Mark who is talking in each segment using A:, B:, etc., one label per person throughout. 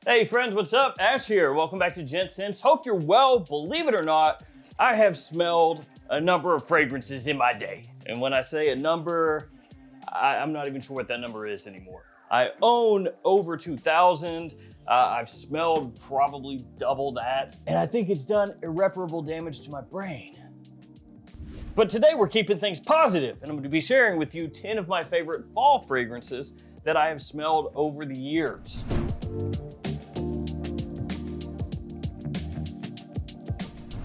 A: Hey friends, what's up? Ash here. Welcome back to Gents. Hope you're well. Believe it or not, I have smelled a number of fragrances in my day. And when I say a number, I'm not even sure what that number is anymore. I own over 2,000. I've smelled probably double that. And I think it's done irreparable damage to my brain. But today we're keeping things positive, and I'm going to be sharing with you 10 of my favorite fall fragrances that I have smelled over the years.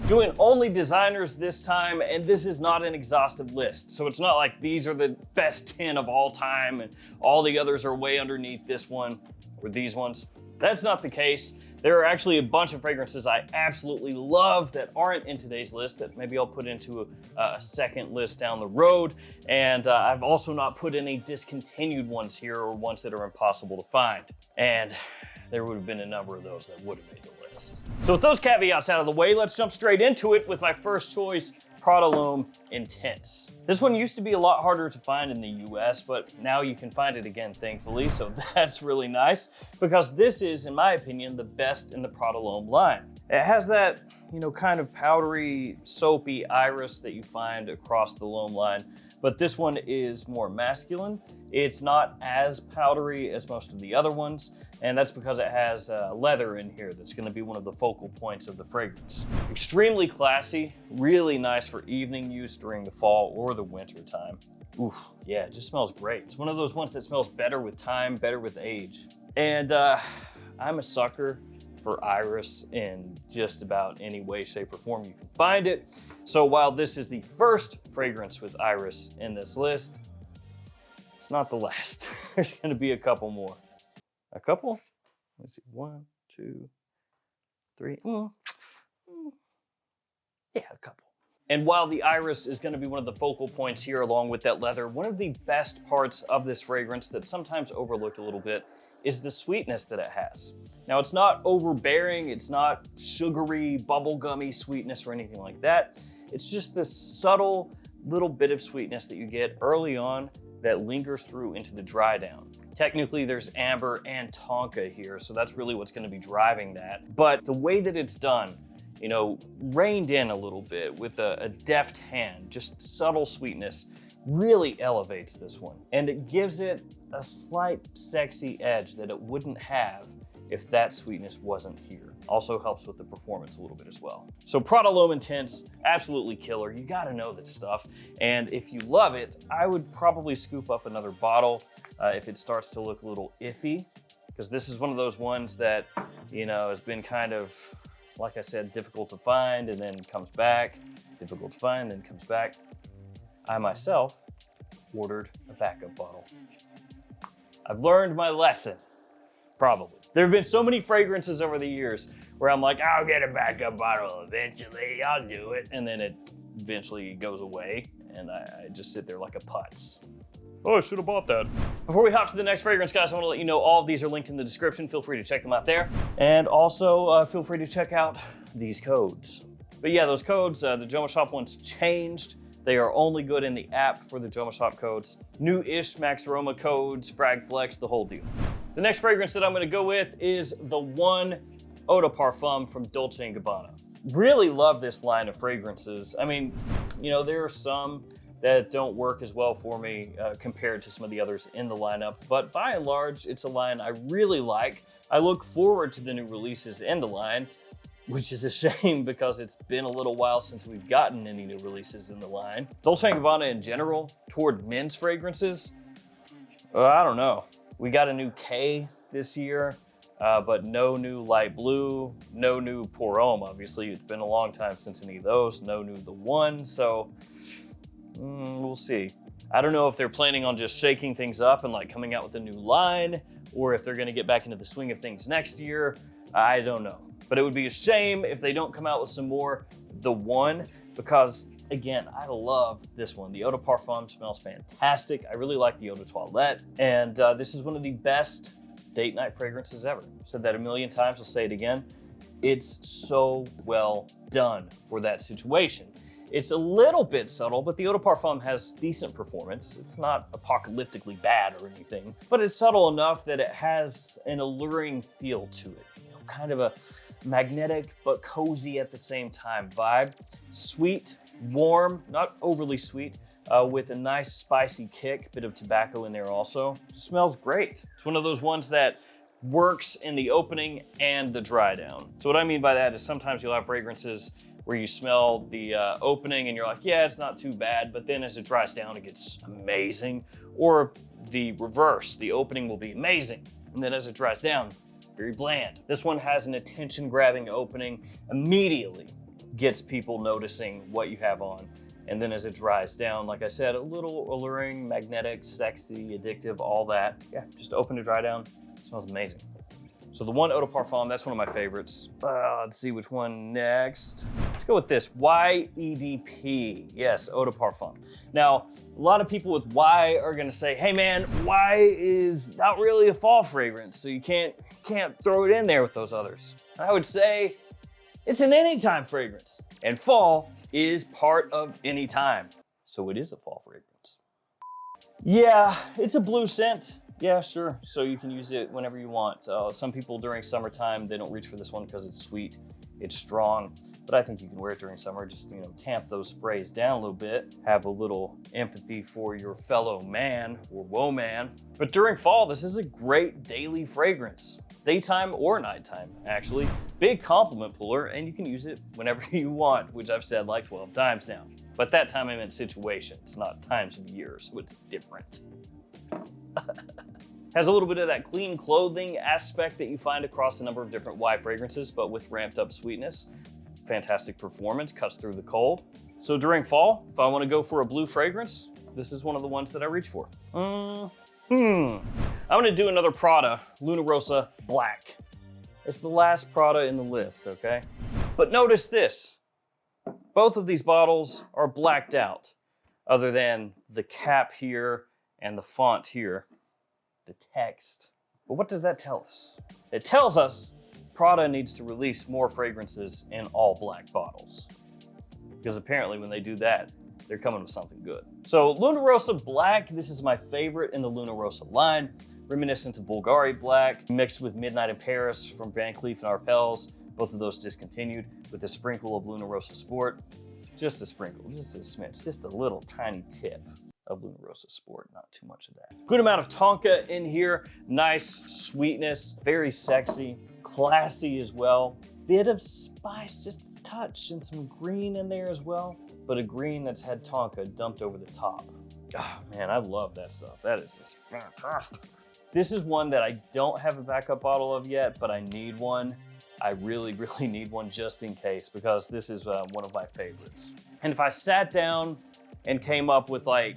A: Doing only designers this time, and this is not an exhaustive list. So it's not like these are the best 10 of all time and all the others are way underneath this one or these ones. That's not the case. There are actually a bunch of fragrances I absolutely love that aren't in today's list that maybe I'll put into a second list down the road. And I've also not put any discontinued ones here or ones that are impossible to find. And there would have been a number of those that would have made the list. So with those caveats out of the way, let's jump straight into it with my first choice, Prolom Intent. This one used to be a lot harder to find in the US, but now you can find it again, thankfully, so that's really nice, because this is, in my opinion, the best in the Prolom line. It has that, kind of powdery, soapy iris that you find across the L'Homme line, but this one is more masculine. It's not as powdery as most of the other ones, and that's because it has leather in here that's gonna be one of the focal points of the fragrance. Extremely classy, really nice for evening use during the fall or the winter time. Oof, yeah, it just smells great. It's one of those ones that smells better with time, better with age. And I'm a sucker for iris in just about any way, shape, or form you can find it. So while this is the first fragrance with iris in this list, it's not the last. There's gonna be a couple more. A couple? Let's see, 1, 2, 3. Yeah, a couple. And while the iris is gonna be one of the focal points here along with that leather, one of the best parts of this fragrance that's sometimes overlooked a little bit is the sweetness that it has. Now, it's not overbearing, it's not sugary, bubblegummy sweetness or anything like that. It's just this subtle little bit of sweetness that you get early on that lingers through into the dry down. Technically, there's amber and tonka here, so that's really what's gonna be driving that. But the way that it's done, reined in a little bit with a deft hand, just subtle sweetness, really elevates this one. And it gives it a slight sexy edge that it wouldn't have if that sweetness wasn't here. Also helps with the performance a little bit as well. So Prolom Intense, absolutely killer. You gotta know this stuff. And if you love it, I would probably scoop up another bottle if it starts to look a little iffy, because this is one of those ones that, has been kind of, like I said, difficult to find and then comes back, difficult to find, then comes back. I myself ordered a backup bottle. I've learned my lesson, probably. There have been so many fragrances over the years where I'm like, I'll get a backup bottle eventually, I'll do it. And then it eventually goes away and I just sit there like a putz. Oh, I should have bought that. Before we hop to the next fragrance, guys, I want to let you know all of these are linked in the description. Feel free to check them out there. And also feel free to check out these codes. But yeah, those codes, the JOMASHOP ones changed. They are only good in the app for the JOMASHOP codes. New-ish Max Aroma codes, Frag Flex, the whole deal. The next fragrance that I'm gonna go with is the one Oda Parfum from Dolce & Gabbana. Really love this line of fragrances. I mean, there are some that don't work as well for me compared to some of the others in the lineup, but by and large, it's a line I really like. I look forward to the new releases in the line, which is a shame because it's been a little while since we've gotten any new releases in the line. Dolce & Gabbana in general, toward men's fragrances, I don't know. We got a new K this year, but no new light blue, no new Pour Homme, obviously. It's been a long time since any of those, no new The One, so we'll see. I don't know if they're planning on just shaking things up and coming out with a new line, or if they're gonna get back into the swing of things next year. I don't know. But it would be a shame if they don't come out with some more The One, because again, I love this one. The Oda Parfum smells fantastic. I really like the Eau de Toilette, and this is one of the best date night fragrances ever. Said that a million times, I'll say it again. It's so well done for that situation. It's a little bit subtle, but the Oda Parfum has decent performance. It's not apocalyptically bad or anything, but it's subtle enough that it has an alluring feel to it. You know, kind of a magnetic but cozy at the same time vibe. Sweet, warm, not overly sweet, with a nice spicy kick, bit of tobacco in there also. It smells great. It's one of those ones that works in the opening and the dry down. So what I mean by that is sometimes you'll have fragrances where you smell the opening and you're like, yeah, it's not too bad, but then as it dries down, it gets amazing. Or the reverse, the opening will be amazing, and then as it dries down, very bland. This one has an attention-grabbing opening, immediately gets people noticing what you have on. And then as it dries down, like I said, a little alluring, magnetic, sexy, addictive, all that. Yeah, just open to dry down, it smells amazing. So the one Eau de Parfum, that's one of my favorites. Let's see which one next. Let's go with this, YEDP. Yes, Eau de Parfum. Now, a lot of people with Y are gonna say, hey man, Y is not really a fall fragrance, so you can't throw it in there with those others. I would say it's an anytime fragrance, and fall is part of any time, so it is a fall fragrance. Yeah, it's a blue scent. Yeah, sure. So you can use it whenever you want. Some people during summertime, they don't reach for this one because it's sweet, it's strong, but I think you can wear it during summer. Just, you know, tamp those sprays down a little bit, have a little empathy for your fellow man or woman. But during fall, this is a great daily fragrance. Daytime or nighttime, actually. Big compliment puller, and you can use it whenever you want, which I've said like 12 times now. But that time I meant situations, not times of year, so it's different. Has a little bit of that clean clothing aspect that you find across a number of different Y fragrances, but with ramped up sweetness. Fantastic performance, cuts through the cold. So during fall, if I want to go for a blue fragrance, this is one of the ones that I reach for. I'm gonna do another Prada, Luna Rossa Black. It's the last Prada in the list, okay? But notice this, both of these bottles are blacked out, other than the cap here and the font here. The text. But what does that tell us? It tells us Prada needs to release more fragrances in all black bottles. Because apparently when they do that, they're coming with something good. So Luna Rossa Black, this is my favorite in the Luna Rossa line. Reminiscent of Bulgari Black, mixed with Midnight in Paris from Van Cleef & Arpels. Both of those discontinued, with a sprinkle of Luna Rossa Sport. Just a sprinkle, just a smidge, just a little tiny tip of Luna Rossa Sport, not too much of that. Good amount of tonka in here, nice sweetness, very sexy, classy as well. Bit of spice, just a touch, and some green in there as well, but a green that's had tonka dumped over the top. Oh man, I love that stuff. That is just fantastic. This is one that I don't have a backup bottle of yet, but I need one. I really, really need one just in case, because this is one of my favorites. And if I sat down and came up with like,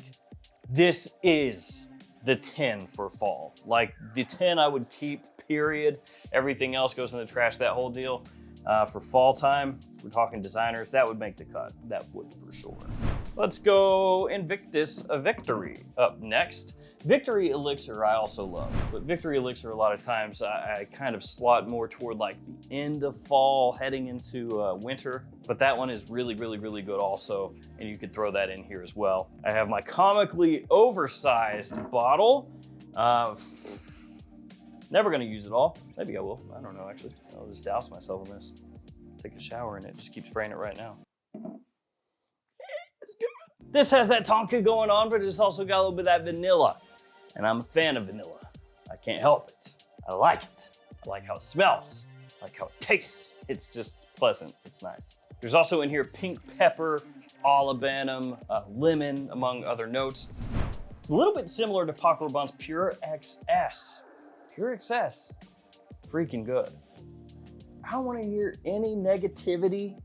A: this is the 10 for fall. Like the 10 I would keep, period. Everything else goes in the trash, that whole deal. For fall time, we're talking designers, that would make the cut. That would for sure. Let's go Invictus Victory up next. Victory Elixir I also love, but Victory Elixir a lot of times I kind of slot more toward like the end of fall heading into winter, but that one is really, really, really good also, and you could throw that in here as well. I have my comically oversized bottle. Never gonna use it all. Maybe I will, I don't know actually. I'll just douse myself in this. Take a shower in it, just keep spraying it right now. It's good. This has that tonka going on, but it's also got a little bit of that vanilla. And I'm a fan of vanilla. I can't help it. I like it. I like how it smells. I like how it tastes. It's just pleasant, it's nice. There's also in here pink pepper, olibanum, lemon, among other notes. It's a little bit similar to Paco Rabanne's Pure XS. Pure XS, freaking good. I don't wanna hear any negativity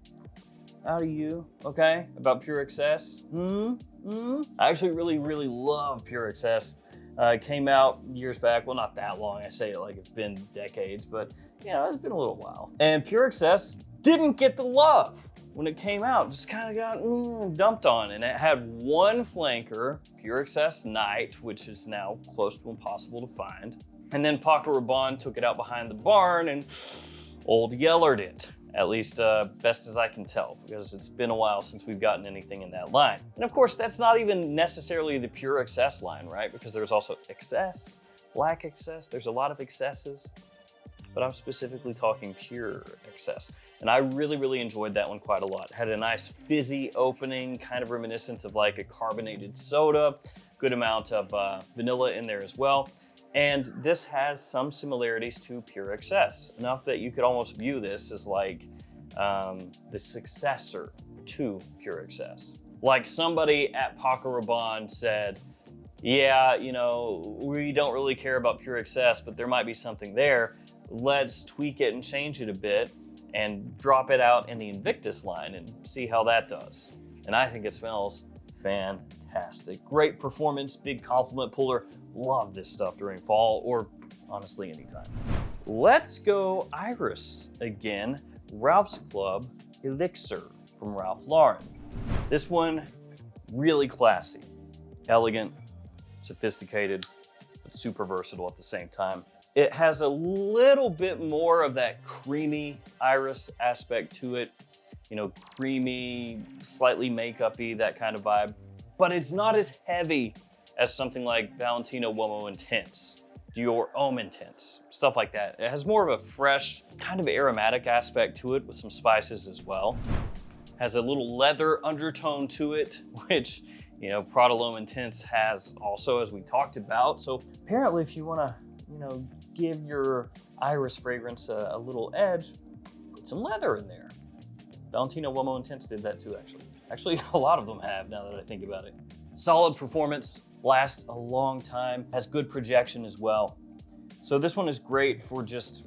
A: out of you, okay, about Pure XS. I actually really, really love Pure XS. It came out years back, well, not that long. I say it like it's been decades, but you know, it's been a little while. And Pure XS didn't get the love when it came out. Just kind of got dumped on. And it had one flanker, Pure XS Night, which is now close to impossible to find. And then Paco Rabanne took it out behind the barn and old Yellered it. At least best as I can tell, because it's been a while since we've gotten anything in that line. And of course, that's not even necessarily the pure excess line, right? Because there's also excess, black excess, there's a lot of excesses, but I'm specifically talking pure excess. And I really, really enjoyed that one quite a lot. Had a nice fizzy opening, kind of reminiscent of like a carbonated soda, good amount of vanilla in there as well. And this has some similarities to Pure Excess, enough that you could almost view this as like the successor to Pure Excess. Like somebody at Paco Rabanne said, yeah, you know, we don't really care about Pure Excess, but there might be something there. Let's tweak it and change it a bit and drop it out in the Invictus line and see how that does. And I think it smells fantastic. Great performance, big compliment puller. Love this stuff during fall, or honestly anytime. Let's go Iris again. Ralph's Club Elixir from Ralph Lauren. This one, really classy, elegant, sophisticated, but super versatile at the same time. It has a little bit more of that creamy iris aspect to it. You know, creamy, slightly makeup-y, that kind of vibe. But it's not as heavy as something like Valentino Uomo Intense, Dior Homme Intense, stuff like that. It has more of a fresh, kind of aromatic aspect to it with some spices as well. Has a little leather undertone to it, which, you know, Prolom Intent has also, as we talked about. So apparently if you wanna, you know, give your iris fragrance a little edge, put some leather in there. Valentino Uomo Intense did that too, actually. Actually, a lot of them have, now that I think about it. Solid performance, lasts a long time, has good projection as well. So this one is great for just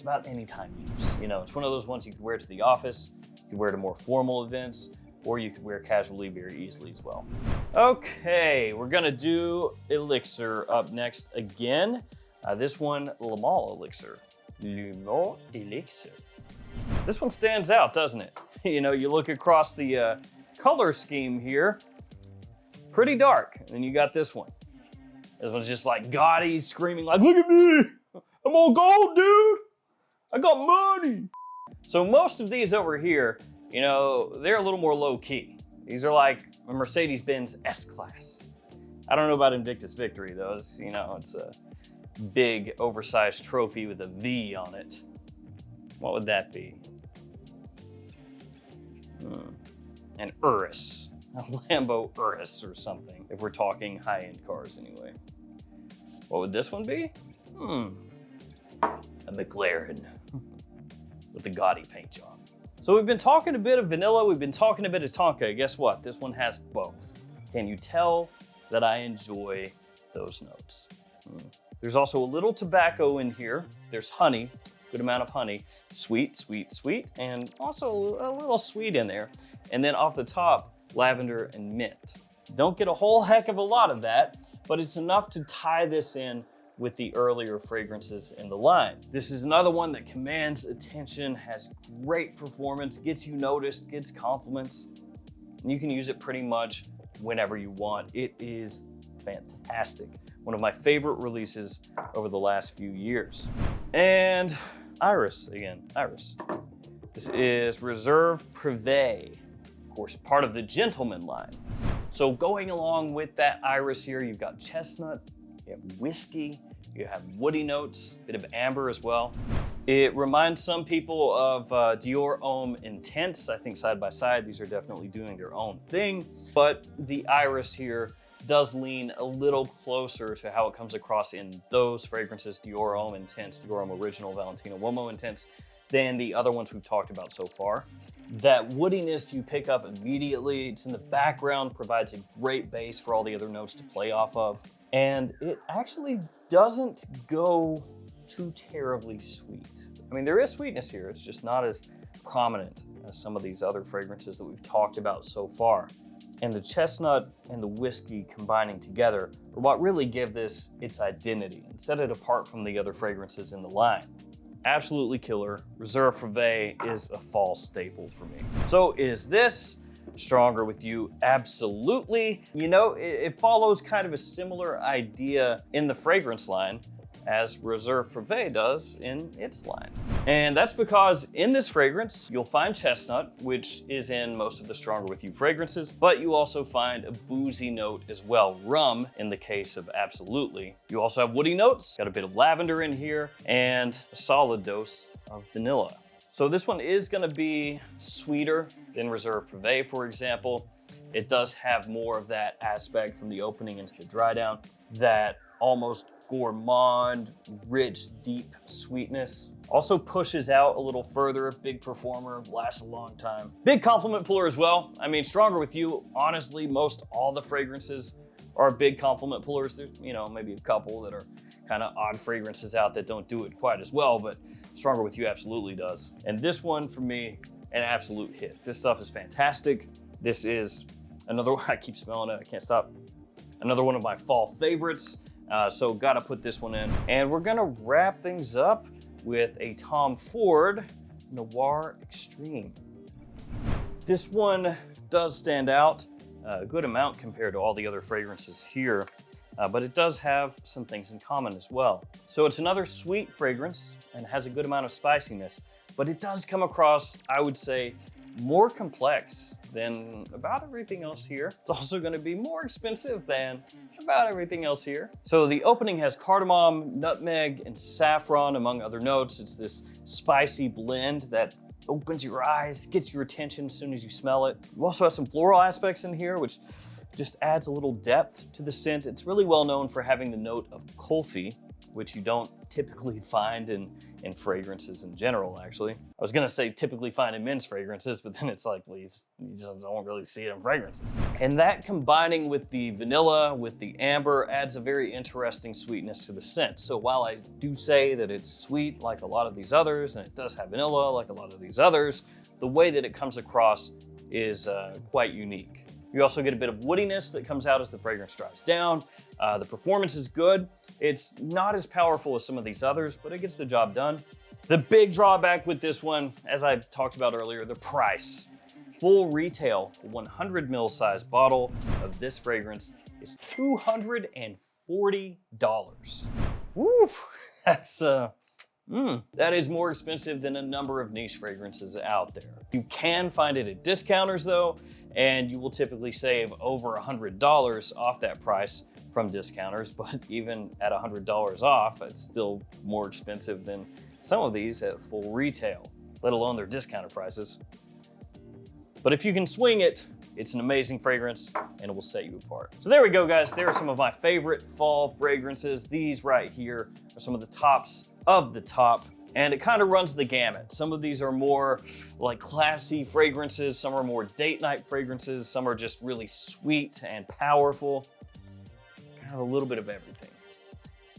A: about any time use. You know, it's one of those ones you could wear to the office, you could wear to more formal events, or you could wear casually very easily as well. Okay, we're gonna do Elixir up next again. This one, Le Male Elixir. Le Male Elixir. This one stands out, doesn't it? You know, you look across the color scheme here, pretty dark. And then you got this one. This one's just like gaudy, screaming like, look at me, I'm all gold, dude. I got money. So most of these over here, you know, they're a little more low key. These are like a Mercedes-Benz S-Class. I don't know about Invictus Victory though. It's, you know, it's a big oversized trophy with a V on it. What would that be? An Urus, a Lambo Urus or something, if we're talking high-end cars anyway. What would this one be? A McLaren with the gaudy paint job. So we've been talking a bit of vanilla, we've been talking a bit of tonka. Guess what? This one has both. Can you tell that I enjoy those notes? There's also a little tobacco in here. There's honey, good amount of honey. Sweet, sweet, sweet, and also a little sweet in there. And then off the top, lavender and mint. Don't get a whole heck of a lot of that, but it's enough to tie this in with the earlier fragrances in the line. This is another one that commands attention, has great performance, gets you noticed, gets compliments. And you can use it pretty much whenever you want. It is fantastic. One of my favorite releases over the last few years. And Iris again, Iris. This is Reserve Privé, of course, part of the Gentleman line. So going along with that Iris here, you've got chestnut, you have whiskey, you have woody notes, a bit of amber as well. It reminds some people of Dior Homme Intense. I think side by side, these are definitely doing their own thing, but the Iris here does lean a little closer to how it comes across in those fragrances, Dior Homme Intense, Dior Homme Original, Valentino Uomo Intense, than the other ones we've talked about so far. That woodiness you pick up immediately. It's in the background, provides a great base for all the other notes to play off of. And it actually doesn't go too terribly sweet. I mean, there is sweetness here. It's just not as prominent as some of these other fragrances that we've talked about so far. And the chestnut and the whiskey combining together are what really give this its identity and set it apart from the other fragrances in the line. Absolutely killer. Reserve Privé is a fall staple for me. So is this stronger with you? Absolutely. You know, it follows kind of a similar idea in the fragrance line, as Reserve Privé does in its line. And that's because in this fragrance, you'll find chestnut, which is in most of the Stronger With You fragrances, but you also find a boozy note as well, rum in the case of Absolutely. You also have woody notes, got a bit of lavender in here, and a solid dose of vanilla. So this one is gonna be sweeter than Reserve Privé, for example. It does have more of that aspect from the opening into the dry down, that almost gourmand, rich, deep sweetness. Also pushes out a little further, big performer, lasts a long time. Big compliment puller as well. I mean, Stronger With You, honestly, most all the fragrances are big compliment pullers. There's, you know, maybe a couple that are kind of odd fragrances out that don't do it quite as well, but Stronger With You absolutely does. And this one, for me, an absolute hit. This stuff is fantastic. This is another one, I keep smelling it, I can't stop. Another one of my fall favorites. So gotta put this one in. And we're gonna wrap things up with a Tom Ford Noir Extreme. This one does stand out a good amount compared to all the other fragrances here, but it does have some things in common as well. So it's another sweet fragrance and has a good amount of spiciness, but it does come across, I would say, more complex than about everything else here. It's also gonna be more expensive than about everything else here. So the opening has cardamom, nutmeg, and saffron, among other notes. It's this spicy blend that opens your eyes, gets your attention as soon as you smell it. You also have some floral aspects in here, which just adds a little depth to the scent. It's really well known for having the note of kulfi, which you don't typically find in fragrances in general, actually. I was gonna say typically find in men's fragrances, but then it's like, well, you just don't really see it in fragrances. And that combining with the vanilla, with the amber, adds a very interesting sweetness to the scent. So while I do say that it's sweet like a lot of these others, and it does have vanilla like a lot of these others, the way that it comes across is quite unique. You also get a bit of woodiness that comes out as the fragrance dries down. The performance is good. It's not as powerful as some of these others, but it gets the job done. The big drawback with this one, as I talked about earlier, the price. Full retail, 100 ml size bottle of this fragrance is $240. Woo, that's that is more expensive than a number of niche fragrances out there. You can find it at discounters though, and you will typically save over $100 off that price from discounters, but even at $100 off, it's still more expensive than some of these at full retail, let alone their discounted prices. But if you can swing it, it's an amazing fragrance and it will set you apart. So there we go, guys. There are some of my favorite fall fragrances. These right here are some of the tops of the top, and it kind of runs the gamut. Some of these are more like classy fragrances, some are more date night fragrances, some are just really sweet and powerful. Kind of a little bit of everything.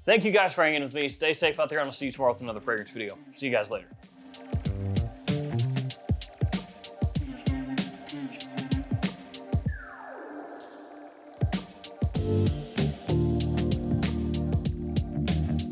A: Thank you guys for hanging with me. Stay safe out there, and I'll see you tomorrow with another fragrance video. See you guys later.